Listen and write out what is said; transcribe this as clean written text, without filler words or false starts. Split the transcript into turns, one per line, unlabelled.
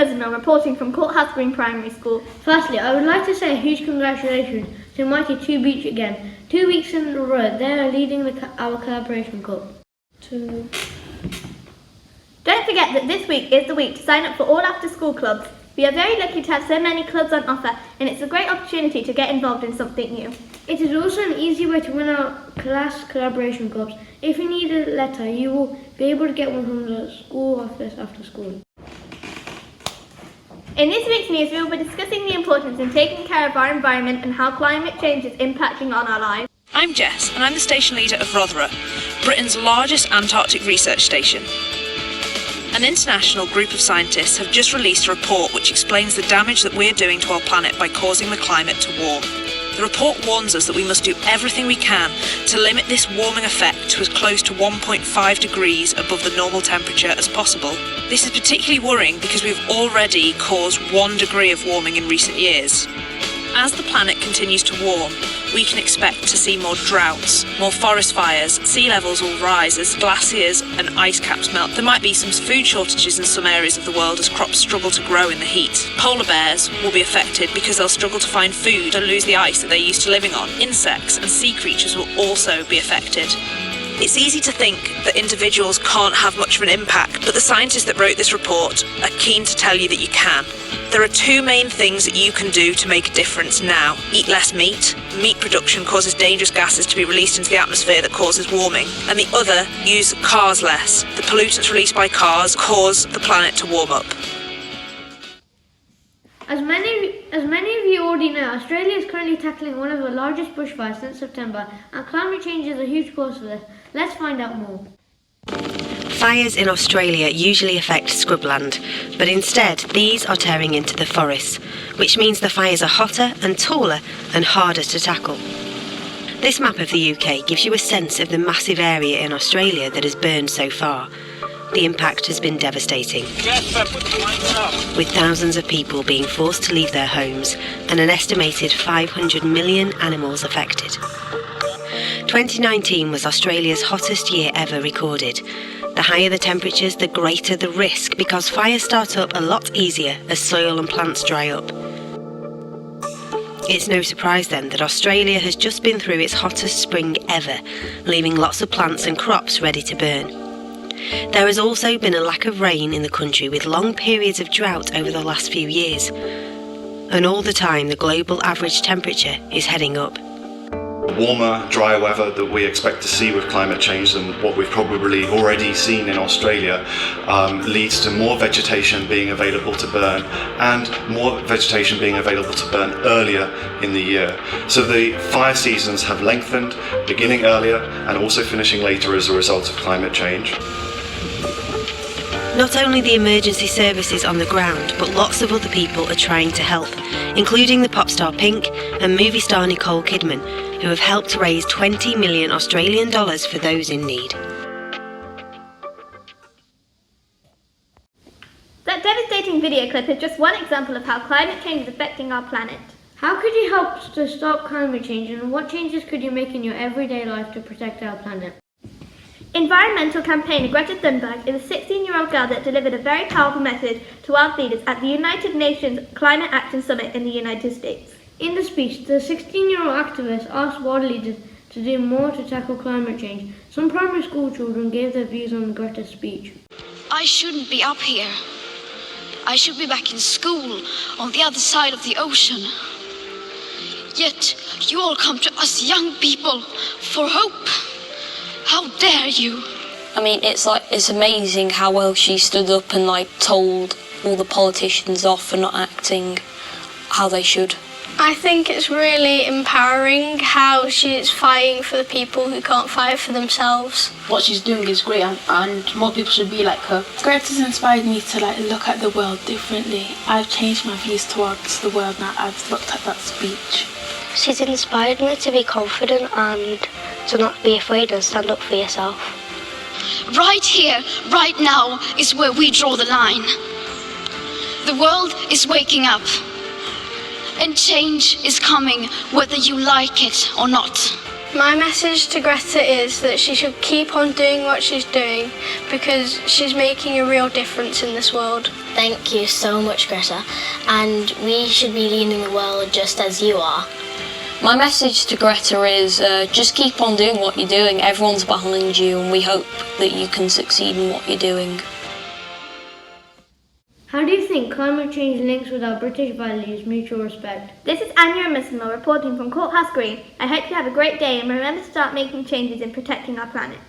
Cousinor, reporting from Courthouse Green Primary School.
Firstly, I would like to say a huge congratulations to Mighty 2 Beach again. 2 weeks in a row, they are leading our collaboration cup.
Don't forget that this week is the week to sign up for all after-school clubs. We are very lucky to have so many clubs on offer, and it's a great opportunity to get involved in something new.
It is also an easy way to win our class collaboration cups. If you need a letter, you will be able to get one from the school office after school.
In this week's news, we will be discussing the importance in taking care of our environment and how climate change is impacting on our lives.
I'm Jess, and I'm the station leader of Rotherham, Britain's largest Antarctic research station. An international group of scientists have just released a report which explains the damage that we're doing to our planet by causing the climate to warm. The report warns us that we must do everything we can to limit this warming effect to as close to 1.5 degrees above the normal temperature as possible. This is particularly worrying because we've already caused 1 degree of warming in recent years. As the planet continues to warm, we can expect to see more droughts, more forest fires, sea levels will rise as glaciers and ice caps melt. There might be some food shortages in some areas of the world as crops struggle to grow in the heat. Polar bears will be affected because they'll struggle to find food and lose the ice that they're used to living on. Insects and sea creatures will also be affected. It's easy to think that individuals can't have much of an impact, but the scientists that wrote this report are keen to tell you that you can. There are 2 main things that you can do to make a difference now. Eat less meat. Meat production causes dangerous gases to be released into the atmosphere that causes warming. And the other, use cars less. The pollutants released by cars cause the planet to warm up.
As many of you already know, Australia is currently tackling one of the largest bushfires since September, and climate change is a huge cause for this. Let's find out more.
Fires in Australia usually affect scrubland, but instead these are tearing into the forests, which means the fires are hotter and taller and harder to tackle. This map of the UK gives you a sense of the massive area in Australia that has burned so far. The impact has been devastating, with thousands of people being forced to leave their homes and an estimated 500 million animals affected. 2019 was Australia's hottest year ever recorded. The higher the temperatures, the greater the risk, because fires start up a lot easier as soil and plants dry up. It's no surprise then that Australia has just been through its hottest spring ever, leaving lots of plants and crops ready to burn. There has also been a lack of rain in the country, with long periods of drought over the last few years. And all the time the global average temperature is heading up.
Warmer, drier weather that we expect to see with climate change than what we've probably already seen in Australia leads to more vegetation being available to burn, and more vegetation being available to burn earlier in the year. So the fire seasons have lengthened, beginning earlier and also finishing later as a result of climate change.
Not only the emergency services on the ground, but lots of other people are trying to help, including the pop star Pink and movie star Nicole Kidman, who have helped raise 20 million Australian dollars for those in need.
That devastating video clip is just one example of how climate change is affecting our planet.
How could you help to stop climate change, and what changes could you make in your everyday life to protect our planet?
Environmental campaigner Greta Thunberg is a 16-year-old girl that delivered a very powerful message to world leaders at the United Nations Climate Action Summit in the United States.
In the speech, the 16-year-old activist asked world leaders to do more to tackle climate change. Some primary school children gave their views on Greta's speech.
I shouldn't be up here. I should be back in school on the other side of the ocean. Yet you all come to us young people for hope. How dare you?
I mean, it's amazing how well she stood up and told all the politicians off for not acting how they should.
I think it's really empowering how she's fighting for the people who can't fight for themselves.
What she's doing is great, and more people should be like her.
Greta's inspired me to look at the world differently. I've changed my views towards the world now I've looked at that speech.
She's inspired me to be confident and to not be afraid and stand up for yourself.
Right here, right now, is where we draw the line. The world is waking up, and change is coming whether you like it or not.
My message to Greta is that she should keep on doing what she's doing because she's making a real difference in this world.
Thank you so much, Greta. And we should be leading the world just as you are.
My message to Greta is just keep on doing what you're doing. Everyone's behind you, and we hope that you can succeed in what you're doing.
How do you think climate change links with our British values, mutual respect?
This is Anya Missimo reporting from Courthouse Green. I hope you have a great day and remember to start making changes in protecting our planet.